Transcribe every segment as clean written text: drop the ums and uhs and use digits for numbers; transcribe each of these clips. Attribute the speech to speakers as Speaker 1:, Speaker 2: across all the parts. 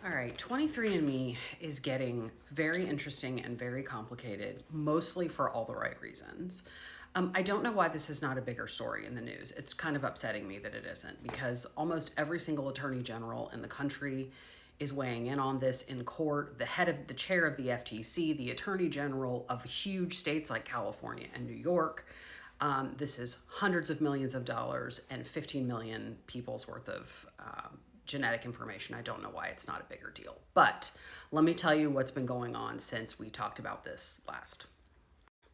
Speaker 1: All right, 23andMe is getting very interesting and very complicated, mostly for all the right reasons. I don't know why this is not a bigger story in the news. It's kind of upsetting me that it isn't, because almost every single attorney general in the country is weighing in on this in court. The chair of the FTC, the attorney general of huge states like California and New York. This is hundreds of millions of dollars and 15 million people's worth of genetic information. I don't know why it's not a bigger deal. But let me tell you what's been going on since we talked about this last.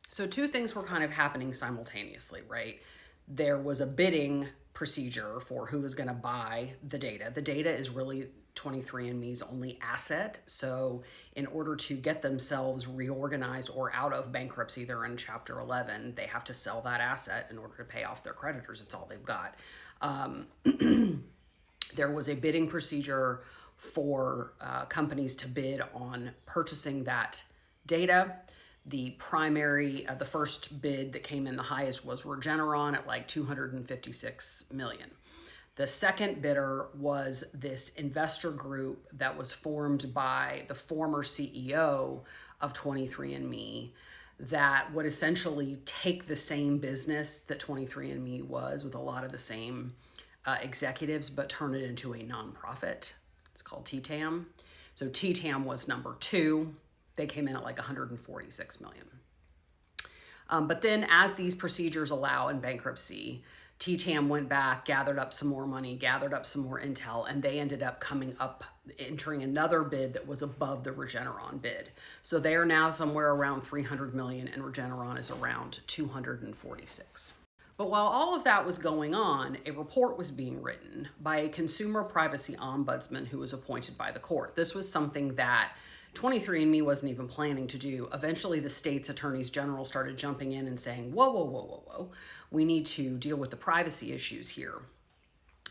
Speaker 1: So two things were kind of happening simultaneously, right? There was a bidding procedure for who was going to buy the data. The data is really 23andMe's only asset. So in order to get themselves reorganized or out of bankruptcy, they're in Chapter 11, they have to sell that asset in order to pay off their creditors. It's all they've got. There was a bidding procedure for companies to bid on purchasing that data. The first bid that came in the highest was Regeneron at like 256 million. The second bidder was this investor group that was formed by the former CEO of 23andMe that would essentially take the same business that 23andMe was with a lot of the same executives, but turn it into a nonprofit. It's called TTAM. So TTAM was number two. They came in at like 146 million. But then as these procedures allow in bankruptcy, TTAM went back, gathered up some more money, gathered up some more intel, and they ended up entering another bid that was above the Regeneron bid. So they are now somewhere around 300 million and Regeneron is around 246. But while all of that was going on, a report was being written by a consumer privacy ombudsman who was appointed by the court. This was something that 23andMe wasn't even planning to do. Eventually, the state's attorneys general started jumping in and saying, whoa, whoa, whoa, whoa, whoa. We need to deal with the privacy issues here.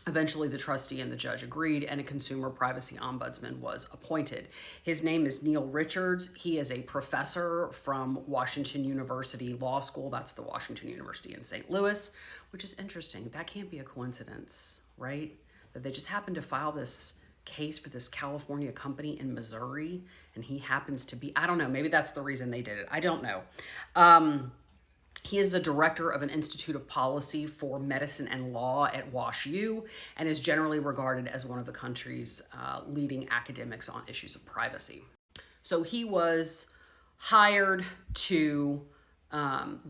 Speaker 1: Eventually, the trustee and the judge agreed, and a consumer privacy ombudsman was appointed. His name is Neil Richards. He is a professor from Washington University Law School. That's the Washington University in St. Louis, which is interesting. That can't be a coincidence, right? That they just happened to file this case for this California company in Missouri, and he happens to be, I don't know, maybe that's the reason they did it. I don't know. He is the director of an Institute of Policy for Medicine and Law at WashU and is generally regarded as one of the country's leading academics on issues of privacy. So he was hired to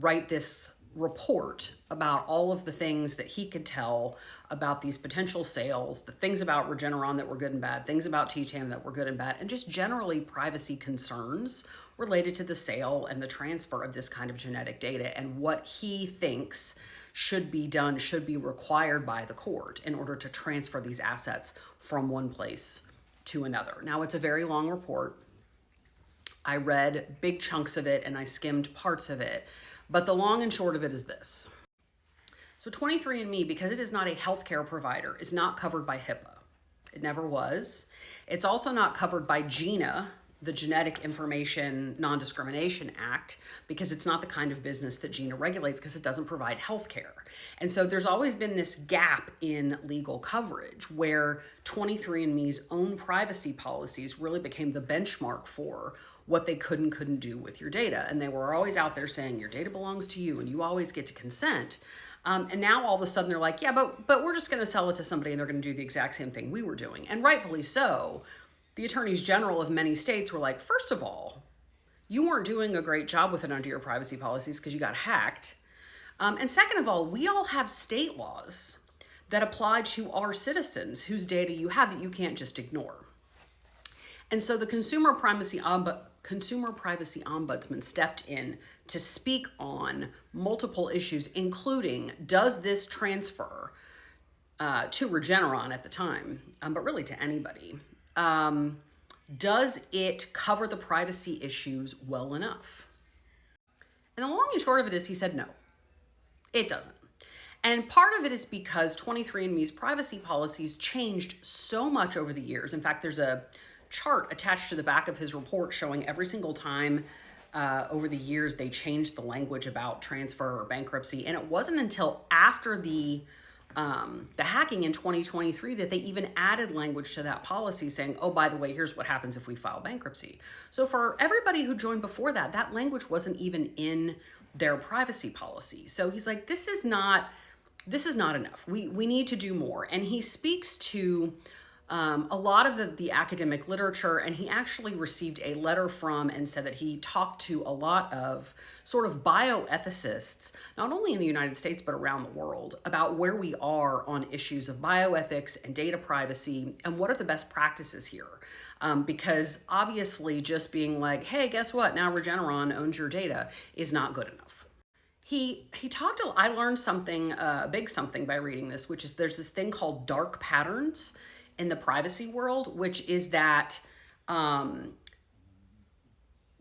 Speaker 1: write this report about all of the things that he could tell about these potential sales, the things about Regeneron that were good and bad, things about TTAM that were good and bad, and just generally privacy concerns related to the sale and the transfer of this kind of genetic data and what he thinks should be done, should be required by the court in order to transfer these assets from one place to another. Now, it's a very long report. I read big chunks of it and I skimmed parts of it, but the long and short of it is this. So 23andMe, because it is not a healthcare provider, is not covered by HIPAA. It never was. It's also not covered by GINA, the Genetic Information Non-Discrimination Act, because it's not the kind of business that GINA regulates because it doesn't provide healthcare. And so there's always been this gap in legal coverage where 23andMe's own privacy policies really became the benchmark for what they could and couldn't do with your data. And they were always out there saying your data belongs to you and you always get to consent. And now all of a sudden they're like, yeah, but we're just going to sell it to somebody and they're going to do the exact same thing we were doing. And rightfully so. The attorneys general of many states were like, first of all, you weren't doing a great job with it under your privacy policies because you got hacked. And second of all, we all have state laws that apply to our citizens whose data you have that you can't just ignore. And so the consumer privacy ombudsman stepped in to speak on multiple issues, including, does this transfer to Regeneron at the time, but really to anybody, does it cover the privacy issues well enough? And the long and short of it is he said no, it doesn't. And part of it is because 23andMe's privacy policies changed so much over the years. In fact, there's a chart attached to the back of his report showing every single time over the years they changed the language about transfer or bankruptcy. And it wasn't until after the the hacking in 2023 that they even added language to that policy saying, oh, by the way, here's what happens if we file bankruptcy. So for everybody who joined before that, that language wasn't even in their privacy policy. So he's like, this is not enough. We need to do more. And he speaks to a lot of the academic literature, and he actually received a letter from and said that he talked to a lot of sort of bioethicists, not only in the United States, but around the world, about where we are on issues of bioethics and data privacy and what are the best practices here. Because obviously just being like, hey, guess what? Now Regeneron owns your data is not good enough. He talked, I learned something, a big something by reading this, which is there's this thing called dark patterns in the privacy world, which is that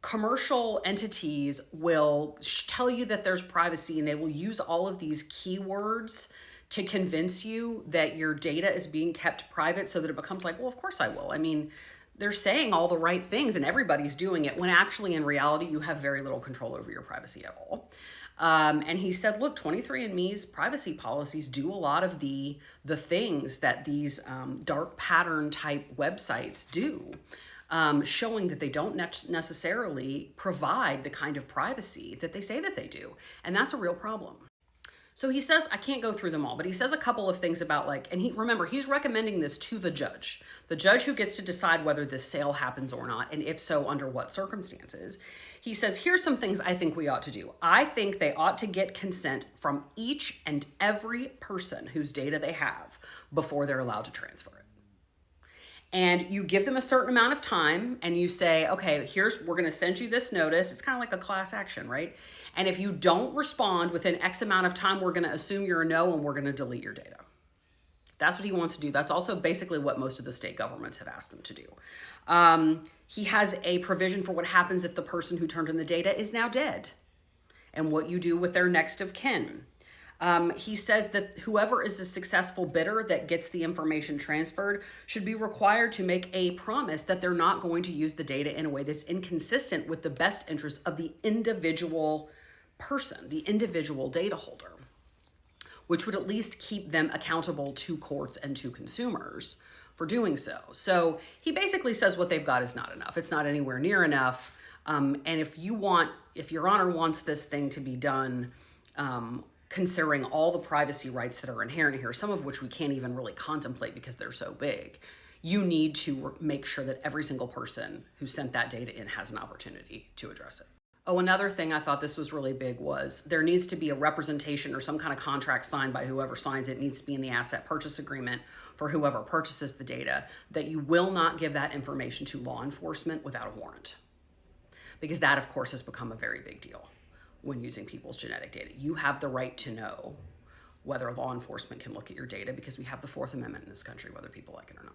Speaker 1: commercial entities will tell you that there's privacy, and they will use all of these keywords to convince you that your data is being kept private, so that it becomes like, well, of course I will. I mean, they're saying all the right things and everybody's doing it, when actually in reality, you have very little control over your privacy at all. And he said, look, 23andMe's privacy policies do a lot of the things that these dark pattern type websites do, showing that they don't necessarily provide the kind of privacy that they say that they do. And that's a real problem. So he says, I can't go through them all, but he says a couple of things about and he's recommending this to the judge who gets to decide whether this sale happens or not, and if so, under what circumstances. He says, here's some things I think we ought to do. I think they ought to get consent from each and every person whose data they have before they're allowed to transfer it. And you give them a certain amount of time and you say, okay, we're going to send you this notice. It's kind of like a class action, right? And if you don't respond within X amount of time, we're going to assume you're a no and we're going to delete your data. That's what he wants to do. That's also basically what most of the state governments have asked them to do. He has a provision for what happens if the person who turned in the data is now dead, and what you do with their next of kin. He says that whoever is the successful bidder that gets the information transferred should be required to make a promise that they're not going to use the data in a way that's inconsistent with the best interests of the individual person, the individual data holder, which would at least keep them accountable to courts and to consumers for doing so. So he basically says what they've got is not enough. It's not anywhere near enough. And if Your Honor wants this thing to be done, considering all the privacy rights that are inherent here, some of which we can't even really contemplate because they're so big, you need to make sure that every single person who sent that data in has an opportunity to address it. Oh, another thing I thought this was really big was there needs to be a representation or some kind of contract signed by whoever signs it. It needs to be in the asset purchase agreement for whoever purchases the data, that you will not give that information to law enforcement without a warrant. Because that, of course, has become a very big deal when using people's genetic data. You have the right to know whether law enforcement can look at your data, because we have the Fourth Amendment in this country, whether people like it or not.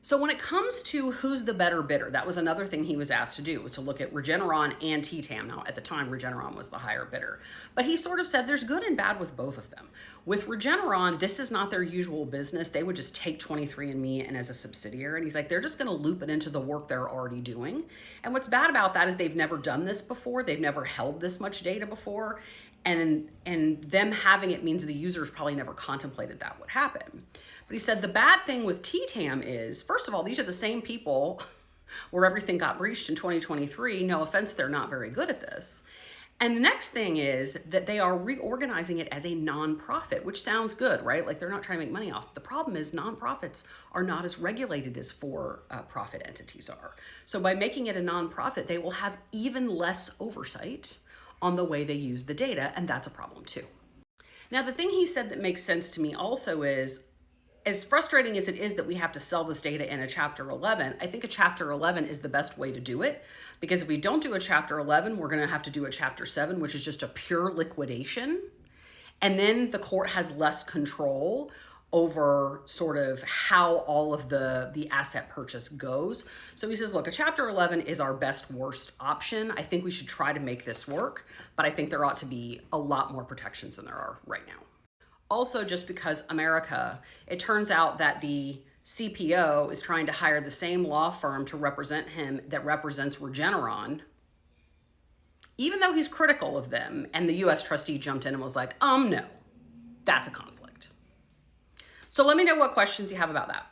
Speaker 1: So when it comes to who's the better bidder, that was another thing he was asked to do, was to look at Regeneron and TTAM. Now, at the time, Regeneron was the higher bidder. But he sort of said there's good and bad with both of them. With Regeneron, this is not their usual business. They would just take 23andMe and as a subsidiary. And he's like, they're just going to loop it into the work they're already doing. And what's bad about that is they've never done this before. They've never held this much data before. And them having it means the users probably never contemplated that would happen. But he said the bad thing with TTAM is, first of all, these are the same people where everything got breached in 2023. No offense, they're not very good at this. And the next thing is that they are reorganizing it as a nonprofit, which sounds good, right? Like they're not trying to make money off. The problem is nonprofits are not as regulated as for-profit entities are. So by making it a nonprofit, they will have even less oversight on the way they use the data, and that's a problem too. Now, the thing he said that makes sense to me also is, as frustrating as it is that we have to sell this data in a Chapter 11, I think a Chapter 11 is the best way to do it, because if we don't do a Chapter 11, we're going to have to do a Chapter 7, which is just a pure liquidation. And then the court has less control over sort of how all of the asset purchase goes. So he says, look, a Chapter 11 is our best worst option. I think we should try to make this work, but I think there ought to be a lot more protections than there are right now. Also, just because America, it turns out that the CPO is trying to hire the same law firm to represent him that represents Regeneron, even though he's critical of them, and the U.S. trustee jumped in and was like, no, that's a conflict. So let me know what questions you have about that.